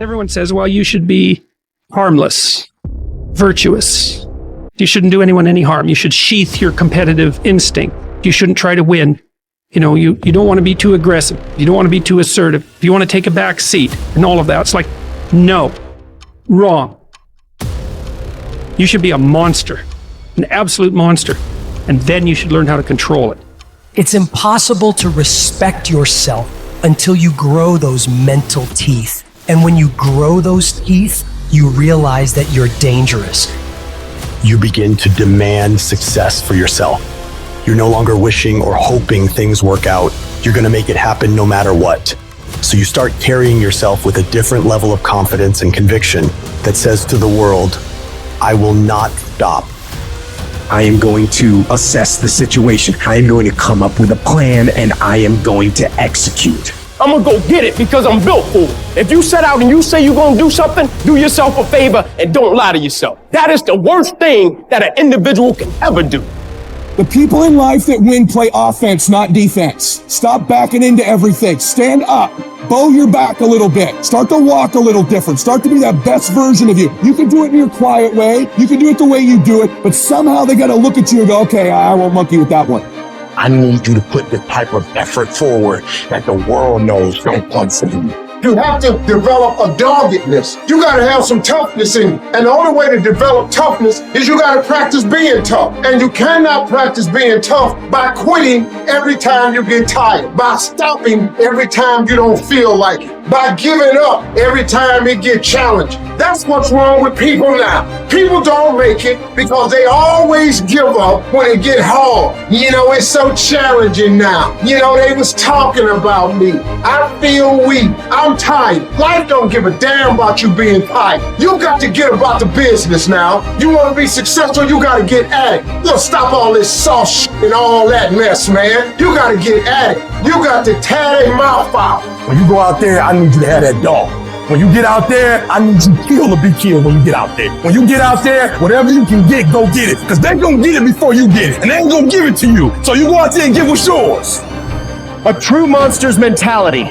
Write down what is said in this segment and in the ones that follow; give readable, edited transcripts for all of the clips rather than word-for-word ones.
Everyone says, well, you should be harmless, virtuous. You shouldn't do anyone any harm. You should sheath your competitive instinct. You shouldn't try to win. You don't want to be too aggressive. You don't want to be too assertive. You want to take a back seat and all of that. It's like, no, wrong. You should be a monster, an absolute monster. And then you should learn how to control it. It's impossible to respect yourself until you grow those mental teeth. And when you grow those teeth, you realize that you're dangerous. You begin to demand success for yourself. You're no longer wishing or hoping things work out. You're going to make it happen no matter what. So you start carrying yourself with a different level of confidence and conviction that says to the world, I will not stop. I am going to assess the situation. I am going to come up with a plan and I am going to execute. I'm gonna go get it because I'm built for it. If you set out and you say you're gonna do something, do yourself a favor and don't lie to yourself. That is the worst thing that an individual can ever do. The people in life that win play offense, not defense. Stop backing into everything. Stand up. Bow your back a little bit. Start to walk a little different. Start to be that best version of you. You can do it in your quiet way. You can do it the way you do it. But somehow they got to look at you and go, okay, I won't monkey with that one. I need you to put the type of effort forward that the world knows don't come from you. You have to develop a doggedness. You gotta have some toughness in you. And the only way to develop toughness is you gotta practice being tough. And you cannot practice being tough by quitting every time you get tired, by stopping every time you don't feel like it, by giving up every time it gets challenged. That's what's wrong with people now. People don't make it because they always give up when it get hard. It's so challenging now. They was talking about me. I feel weak. I'm tired. Life don't give a damn about you being tired. You got to get about the business now. You want to be successful, you got to get at it. You stop all this soft shit and all that mess, man. You got to get at it. You got to tear their mouth out. When you go out there, I need you to have that dog. When you get out there, I need you to kill or be killed when you get out there. When you get out there, whatever you can get, go get it. Because they're going to get it before you get it. And they ain't going to give it to you. So you go out there and get what's yours. A true monster's mentality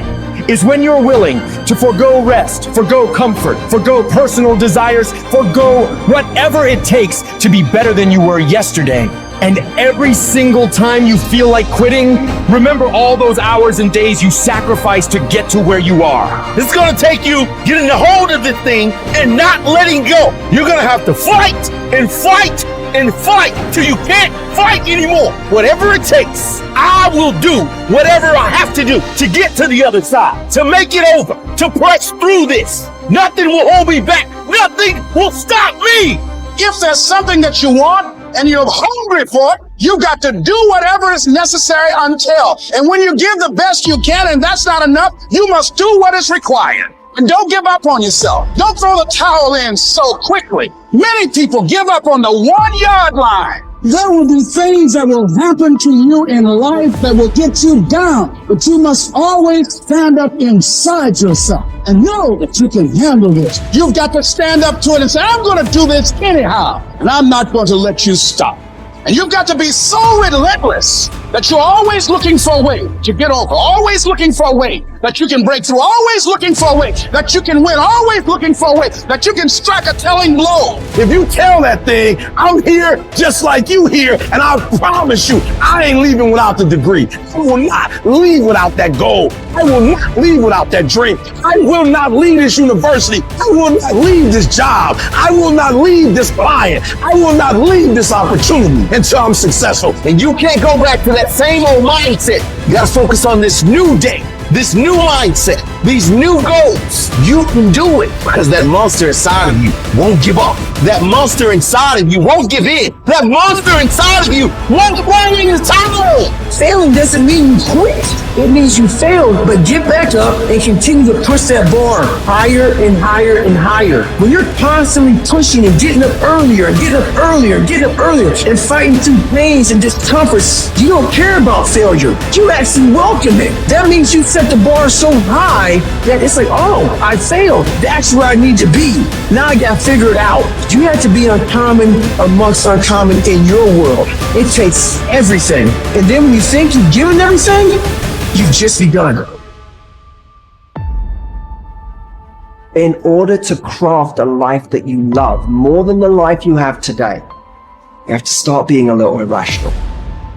is when you're willing to forgo rest, forgo comfort, forgo personal desires, forgo whatever it takes to be better than you were yesterday. And every single time you feel like quitting, remember all those hours and days you sacrificed to get to where you are. It's going to take you getting a hold of this thing and not letting go. You're going to have to fight and fight and fight till you can't fight anymore. Whatever it takes, I will do whatever I have to do to get to the other side, to make it over, to press through this. Nothing will hold me back. Nothing will stop me. If there's something that you want and you're hungry for it, you got to do whatever is necessary until. And when you give the best you can and that's not enough, you must do what is required. And don't give up on yourself. Don't throw the towel in so quickly. Many people give up on the 1 yard line. There will be things that will happen to you in life that will get you down, but you must always stand up inside yourself and know that you can handle this. You've got to stand up to it and say, I'm going to do this anyhow, and I'm not going to let you stop. And you've got to be so relentless that you're always looking for a way to get over, always looking for a way that you can break through, always looking for a way that you can win, always looking for a way that you can strike a telling blow. If you tell that thing, I'm here just like you here, and I promise you, I ain't leaving without the degree. I will not leave without that goal. I will not leave without that dream. I will not leave this university. I will not leave this job. I will not leave this client. I will not leave this opportunity until I'm successful. And you can't go back to that same old mindset. You gotta focus on this new day, this new mindset, these new goals. You can do it because that monster inside of you won't give up. That monster inside of you won't give in. That monster inside of you won't throw in the towel. Failing doesn't mean you quit. It means you failed, but get back up and continue to push that bar higher and higher and higher. When you're constantly pushing and getting up earlier and getting up earlier and getting up earlier and fighting through pains and discomforts, you don't care about failure. You actually welcome it. That means you set the bar so high that it's like, oh, I failed. That's where I need to be. Now I got to figure it out. You have to be uncommon amongst uncommon in your world. It takes everything. And then when you think you've given everything, you've just begun. In order to craft a life that you love more than the life you have today, you have to start being a little irrational.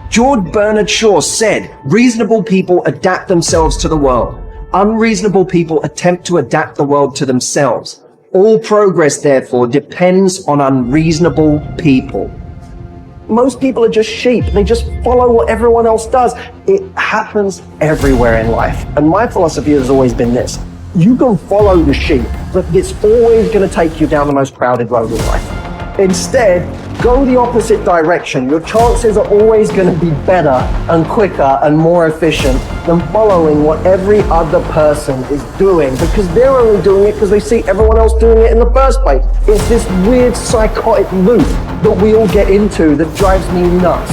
George Bernard Shaw said, reasonable people adapt themselves to the world. Unreasonable people attempt to adapt the world to themselves. All progress, therefore, depends on unreasonable people. Most people are just sheep. They just follow what everyone else does. It happens everywhere in life. And my philosophy has always been this. You can follow the sheep, but it's always going to take you down the most crowded road in life. Instead, go the opposite direction. Your chances are always going to be better and quicker and more efficient than following what every other person is doing, because they're only doing it because they see everyone else doing it in the first place. It's this weird psychotic loop that we all get into that drives me nuts.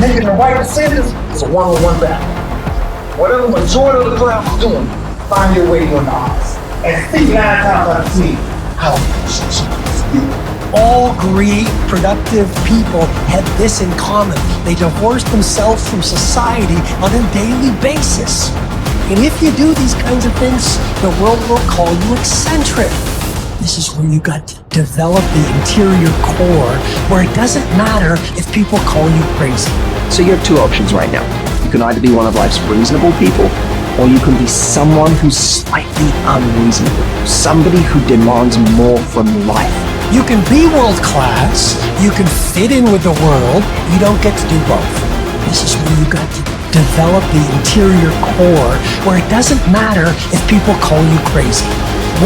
Making the right decisions is a one-on-one battle. Whatever the majority of the crowd is doing, find your way on the odds. And 59 times out of 10, how you. All great, productive people have this in common. They divorce themselves from society on a daily basis. And if you do these kinds of things, the world will call you eccentric. This is where you got to develop the interior core, where it doesn't matter if people call you crazy. So you have two options right now. You can either be one of life's reasonable people, or you can be someone who's slightly unreasonable. Somebody who demands more from life. You can be world class, you can fit in with the world, you don't get to do both. This is where you got to develop the interior core, where it doesn't matter if people call you crazy.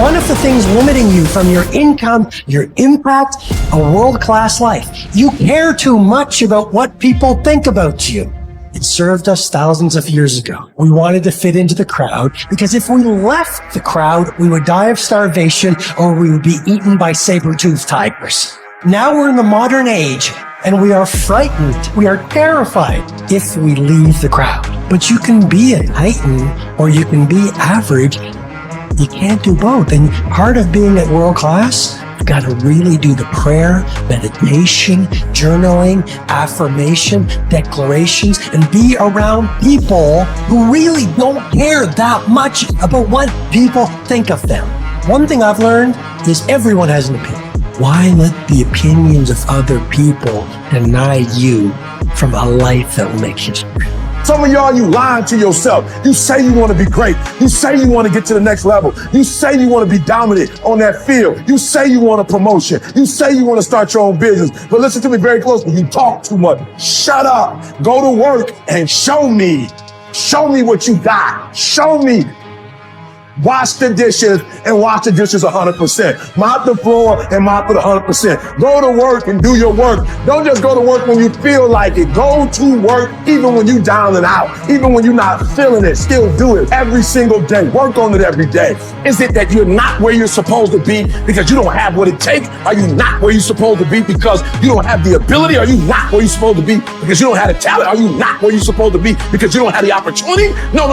One of the things limiting you from your income, your impact, a world-class life. You care too much about what people think about you. It served us thousands of years ago. We wanted to fit into the crowd because if we left the crowd, we would die of starvation or we would be eaten by saber-toothed tigers. Now we're in the modern age and we are frightened. We are terrified if we leave the crowd. But you can be a titan or you can be average. You can't do both. And part of being at world class, you've got to really do the prayer, meditation, journaling, affirmation, declarations, and be around people who really don't care that much about what people think of them. One thing I've learned is everyone has an opinion. Why let the opinions of other people deny you from a life that will make history? Some of y'all, you lying to yourself. You say you want to be great. You say you want to get to the next level. You say you want to be dominant on that field. You say you want a promotion. You say you want to start your own business. But listen to me very closely. You talk too much. Shut up. Go to work and show me. Show me what you got. Show me. Wash the dishes and wash the dishes 100%. Mop the floor and mop it 100%. Go to work and do your work. Don't just go to work when you feel like it. Go to work even when you down and out. Even when you're not feeling it. Still do it every single day. Work on it every day. Is it that you're not where you're supposed to be because you don't have what it takes? Are you not where you're supposed to be because you don't have the ability? Are you not where you're supposed to be because you don't have the talent? Are you not where you're supposed to be because you don't have the opportunity? No.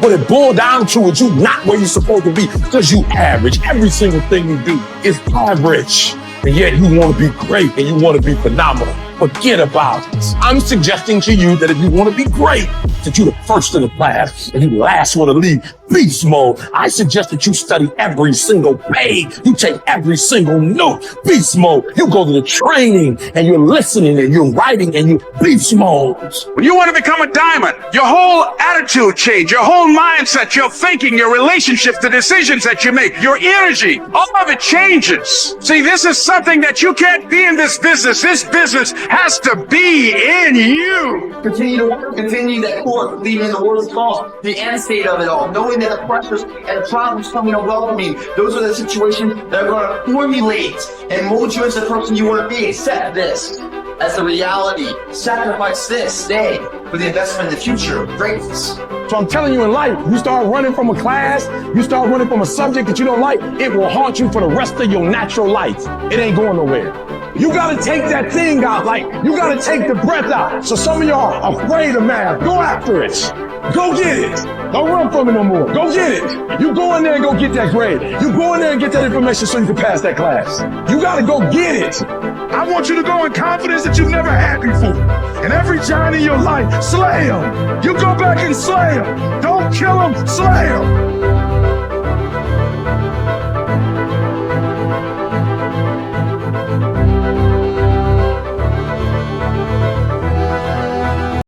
What it boiled down to is you not where you're supposed to be because you average. Every single thing you do is average. And yet you want to be great and you want to be phenomenal. Forget about it. I'm suggesting to you that if you want to be great, that you're the first in the class and you the last one to leave beast mode. I suggest that you study every single page. You take every single note, beast mode. You go to the training and you're listening and you're writing and you beast mode. When you want to become a diamond, your whole attitude change, your whole mindset, your thinking, your relationships, the decisions that you make, your energy, all of it changes. See, this is something that you can't be in this business. This business has to be in you. Continue to work, continue that course, leaving the worst cause, the end state of it all, knowing that the pressures and the problems coming and welcoming, those are the situations that are going to formulate and mold you into the person you want to be. Accept this as the reality. Sacrifice this, stay for the investment in the future, greatness. So I'm telling you, in life, you start running from a class, you start running from a subject that you don't like, it will haunt you for the rest of your natural life. It ain't going nowhere. You gotta take that thing out, like you gotta take the breath out. So some of y'all are afraid of math. Go after it. Go get it. Don't run from it no more. Go get it. You go in there and go get that grade. You go in there and get that information so you can pass that class. You gotta go get it. I want you to go in confidence that you've never had before. And every giant in your life, slay them. You go back and slay them. Don't kill them, slay them.